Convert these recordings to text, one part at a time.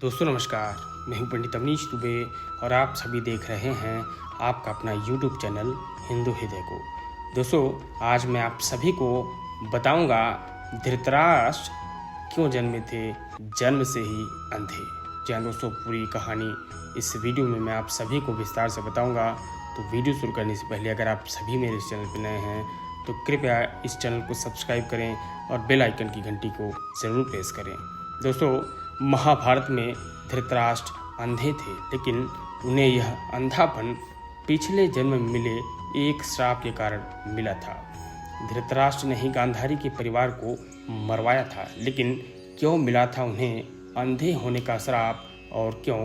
दोस्तों नमस्कार। मैं हूं पंडित अवनीश दुबे और आप सभी देख रहे हैं आपका अपना यूट्यूब चैनल हिंदू हृदय को। दोस्तों आज मैं आप सभी को बताऊंगा धृतराष्ट्र क्यों जन्मे थे जन्म से ही अंधे। जी हाँ दोस्तों, पूरी कहानी इस वीडियो में मैं आप सभी को विस्तार से बताऊंगा। तो वीडियो शुरू करने से पहले अगर आप सभी मेरे इस चैनल पर नए हैं तो कृपया इस चैनल को सब्सक्राइब करें और बेल आइकन की घंटी को ज़रूर प्रेस करें। दोस्तों महाभारत में धृतराष्ट्र अंधे थे, लेकिन उन्हें यह अंधापन पिछले जन्म में मिले एक श्राप के कारण मिला था। धृतराष्ट्र ने ही गांधारी के परिवार को मरवाया था, लेकिन क्यों मिला था उन्हें अंधे होने का श्राप और क्यों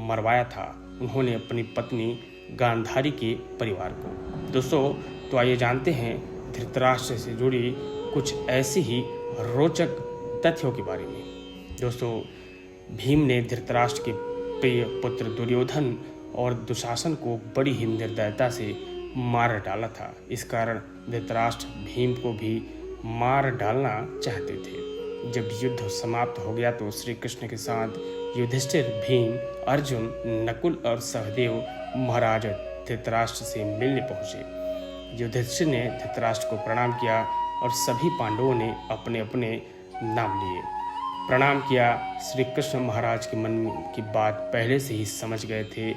मरवाया था उन्होंने अपनी पत्नी गांधारी के परिवार को। दोस्तों तो आइए जानते हैं धृतराष्ट्र से जुड़ी कुछ ऐसी ही रोचक तथ्यों के बारे में। दोस्तों भीम ने धृतराष्ट्र के प्रिय पुत्र दुर्योधन और दुशासन को बड़ी ही निर्दयता से मार डाला था। इस कारण धृतराष्ट्र भीम को भी मार डालना चाहते थे। जब युद्ध समाप्त हो गया तो श्री कृष्ण के साथ युधिष्ठिर, भीम, अर्जुन, नकुल और सहदेव महाराज धृतराष्ट्र से मिलने पहुंचे। युधिष्ठिर ने धृतराष्ट्र को प्रणाम किया और सभी पांडवों ने अपने अपने नाम लिए। प्रणाम किया। श्री कृष्ण महाराज के मन की बात पहले से ही समझ गए थे।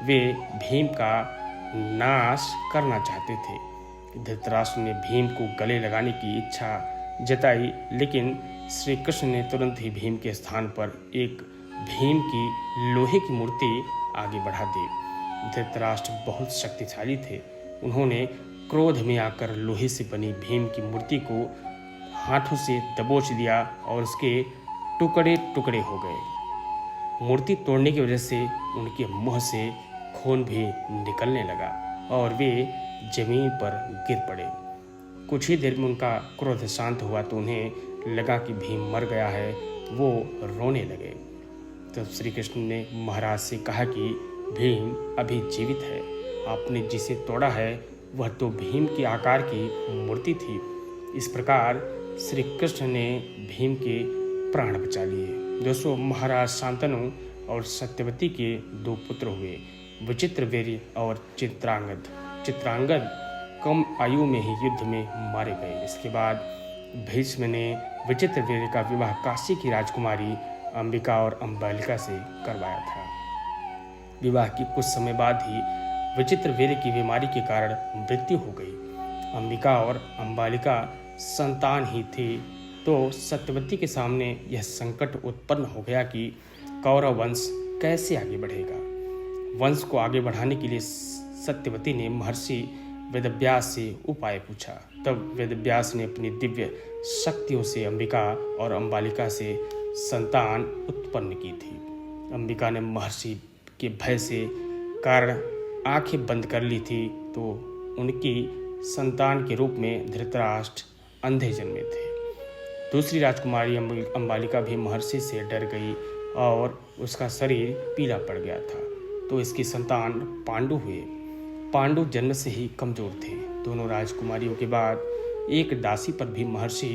वे भीम का नाश करना चाहते थे। धृतराष्ट्र ने भीम को गले लगाने की इच्छा जताई, लेकिन श्री कृष्ण ने तुरंत ही भीम के स्थान पर एक भीम की लोहे की मूर्ति आगे बढ़ा दी। धृतराष्ट्र बहुत शक्तिशाली थे। उन्होंने क्रोध में आकर लोहे से बनी भीम की मूर्ति को हाथों से दबोच दिया और उसके टुकड़े टुकड़े हो गए। मूर्ति तोड़ने की वजह से उनके मुंह से खून भी निकलने लगा और वे जमीन पर गिर पड़े। कुछ ही देर में उनका क्रोध शांत हुआ तो उन्हें लगा कि भीम मर गया है। वो रोने लगे। तो श्री कृष्ण ने महाराज से कहा कि भीम अभी जीवित है। आपने जिसे तोड़ा है वह तो भीम के आकार की मूर्ति थी। इस प्रकार श्री कृष्ण ने भीम के प्राण बचा लिए। दोस्तों महाराज शांतनु और सत्यवती के दो पुत्र हुए, विचित्रवीर्य और चित्रांगद कम आयु में ही युद्ध में मारे गए। इसके बाद भीष्म ने विचित्रवीर्य का विवाह काशी की राजकुमारी अंबिका और अंबालिका से करवाया था। विवाह के कुछ समय बाद ही विचित्रवीर्य की बीमारी के कारण मृत्यु हो गई। अंबिका और अंबालिका संतान ही थी तो सत्यवती के सामने यह संकट उत्पन्न हो गया कि कौरव वंश कैसे आगे बढ़ेगा। वंश को आगे बढ़ाने के लिए सत्यवती ने महर्षि वेदव्यास से उपाय पूछा। तब वेदव्यास ने अपनी दिव्य शक्तियों से अंबिका और अंबालिका से संतान उत्पन्न की थी। अंबिका ने महर्षि के भय से कारण आंखें बंद कर ली थी तो उनकी संतान के रूप में धृतराष्ट्र अंधे जन्मे थे। दूसरी राजकुमारी अंबालिका भी महर्षि से डर गई और उसका शरीर पीला पड़ गया था तो इसकी संतान पांडु हुए। पांडु जन्म से ही कमजोर थे। दोनों राजकुमारियों के बाद एक दासी पर भी महर्षि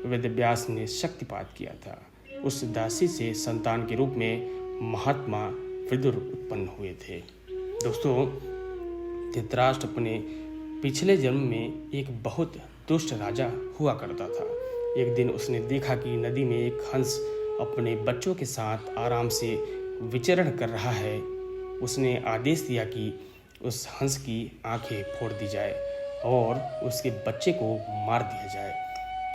वेदव्यास ने शक्तिपात किया था। उस दासी से संतान के रूप में महात्मा विदुर उत्पन्न हुए थे। दोस्तों धृतराष्ट्र अपने पिछले जन्म में एक बहुत दुष्ट राजा हुआ करता था। एक दिन उसने देखा कि नदी में एक हंस अपने बच्चों के साथ आराम से विचरण कर रहा है। उसने आदेश दिया कि उस हंस की आंखें फोड़ दी जाए और उसके बच्चे को मार दिया जाए।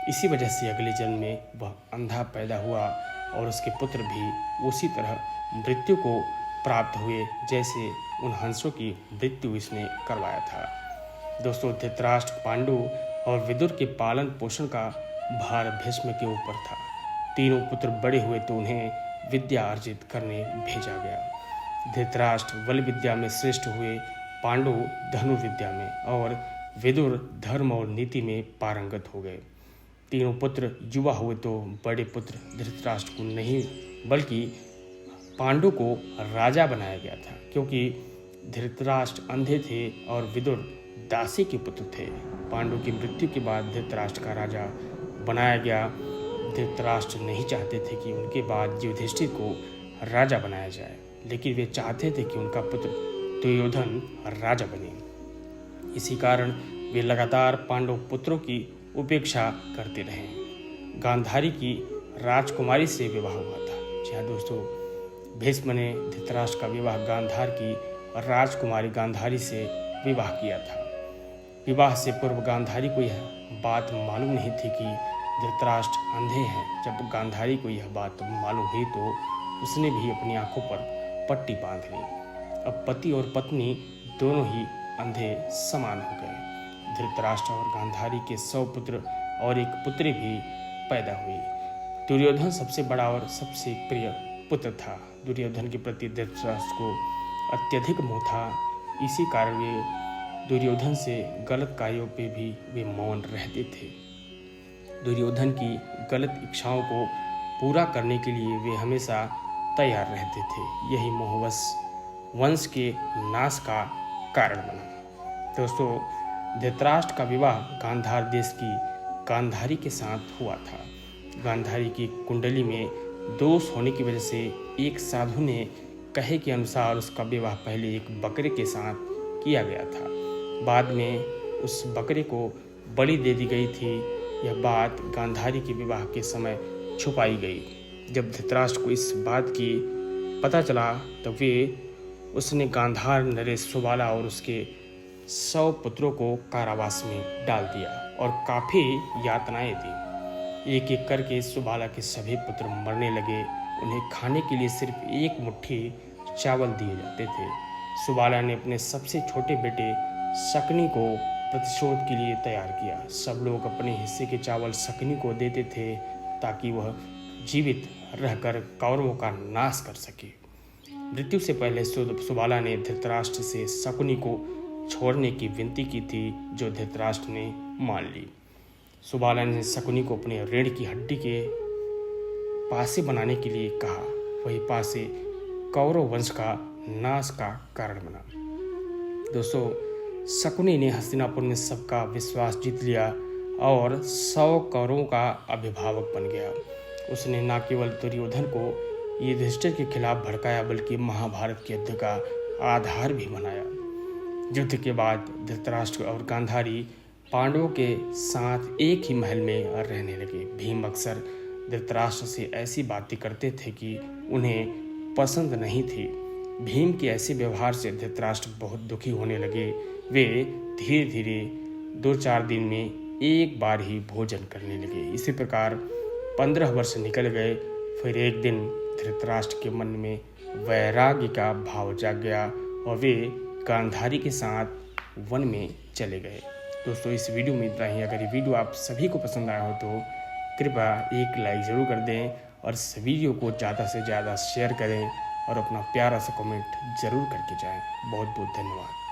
इसी वजह से अगले जन्म में वह अंधा पैदा हुआ और उसके पुत्र भी उसी तरह मृत्यु को प्राप्त हुए जैसे उन हंसों की मृत्यु इसने करवाया था। दोस्तों धृतराष्ट्र, पांडु और विदुर के पालन पोषण का भार भीष्म के ऊपर था। तीनों पुत्र बड़े हुए तो उन्हें विद्या अर्जित करने भेजा गया। धृतराष्ट्र बल विद्या में श्रेष्ठ हुए, पांडु धनु विद्या में और विदुर धर्म और नीति में पारंगत हो गए। तीनों पुत्र युवा हुए तो बड़े पुत्र धृतराष्ट्र को नहीं बल्कि पांडु को राजा बनाया गया था, क्योंकि धृतराष्ट्र अंधे थे और विदुर दासी के पुत्र थे। पांडु की मृत्यु के बाद धृतराष्ट्र का राजा बनाया गया। धृतराष्ट्र नहीं चाहते थे कि उनके बाद युधिष्ठिर को राजा बनाया जाए, लेकिन वे चाहते थे कि उनका पुत्र दुर्योधन राजा बने। इसी कारण वे लगातार पांडव पुत्रों की उपेक्षा करते रहे। गांधारी की राजकुमारी से विवाह हुआ था। जी हाँ दोस्तों, भीष्म ने धृतराष्ट्र का विवाह गांधार की राजकुमारी गांधारी से विवाह किया था। विवाह से पूर्व गांधारी को यह बात मालूम नहीं थी कि धृतराष्ट्र अंधे हैं। जब गांधारी को यह बात मालूम हुई तो उसने भी अपनी आंखों पर पट्टी बांध ली। अब पति और पत्नी दोनों ही अंधे समान हो गए। धृतराष्ट्र और गांधारी के 100 पुत्र और एक पुत्री भी पैदा हुई। दुर्योधन सबसे बड़ा और सबसे प्रिय पुत्र था। दुर्योधन के प्रति धृतराष्ट्र को अत्यधिक मोह था। इसी कारण वे दुर्योधन से गलत कार्यों पे भी वे मौन रहते थे। दुर्योधन की गलत इच्छाओं को पूरा करने के लिए वे हमेशा तैयार रहते थे। यही मोहवश वंश के नाश का कारण बना। दोस्तों, धृतराष्ट्र का विवाह गांधार देश की गांधारी के साथ हुआ था। गांधारी की कुंडली में दोष होने की वजह से एक साधु ने कहे के अनुसार उसका विवाह पहले एक बकरे के साथ किया गया था। बाद में उस बकरे को बलि दे दी गई थी। यह बात गांधारी के विवाह के समय छुपाई गई। जब धृतराष्ट्र को इस बात की पता चला तो उसने गांधार, नरेश, सुबाला और उसके 100 पुत्रों को कारावास में डाल दिया और काफ़ी यातनाएं दी। एक एक करके सुबाला के सभी पुत्र मरने लगे। उन्हें खाने के लिए सिर्फ एक मुट्ठी चावल दिए जाते थे। सुबाला ने अपने सबसे छोटे बेटे शकुनी को प्रतिशोध के लिए तैयार किया। सब लोग अपने हिस्से के चावल शकुनी को देते थे ताकि वह जीवित रहकर कौरवों का नाश कर सके। मृत्यु से पहले सुबाला ने धृतराष्ट्र से शकुनी को छोड़ने की विनती की थी, जो धृतराष्ट्र ने मान ली। सुबाला ने शकुनी को अपने रीढ़ की हड्डी के पासे बनाने के लिए कहा। वही पासे कौरव वंश का नाश का कारण बना। दोस्तों, शकुनी ने हस्तिनापुर में सबका विश्वास जीत लिया और 100 कौरवों का अभिभावक बन गया। उसने न केवल दुर्योधन को युधिष्ठिर के खिलाफ भड़काया, बल्कि महाभारत के युद्ध का आधार भी बनाया। युद्ध के बाद धृतराष्ट्र और गांधारी पांडवों के साथ एक ही महल में रहने लगे। भीम अक्सर धृतराष्ट्र से ऐसी बातें करते थे कि उन्हें पसंद नहीं थी। भीम के ऐसे व्यवहार से धृतराष्ट्र बहुत दुखी होने लगे। वे धीरे धीरे 2-4 दिन में एक बार ही भोजन करने लगे। इसी प्रकार 15 वर्ष निकल गए। फिर एक दिन धृतराष्ट्र के मन में वैराग्य का भाव जाग गया और वे गांधारी के साथ वन में चले गए। दोस्तों, इस वीडियो में इतना ही। अगर ये वीडियो आप सभी को पसंद आया हो तो कृपया एक लाइक ज़रूर कर दें और इस वीडियो को ज़्यादा से ज़्यादा शेयर करें और अपना प्यारा सा कमेंट ज़रूर करके जाएं। बहुत बहुत धन्यवाद।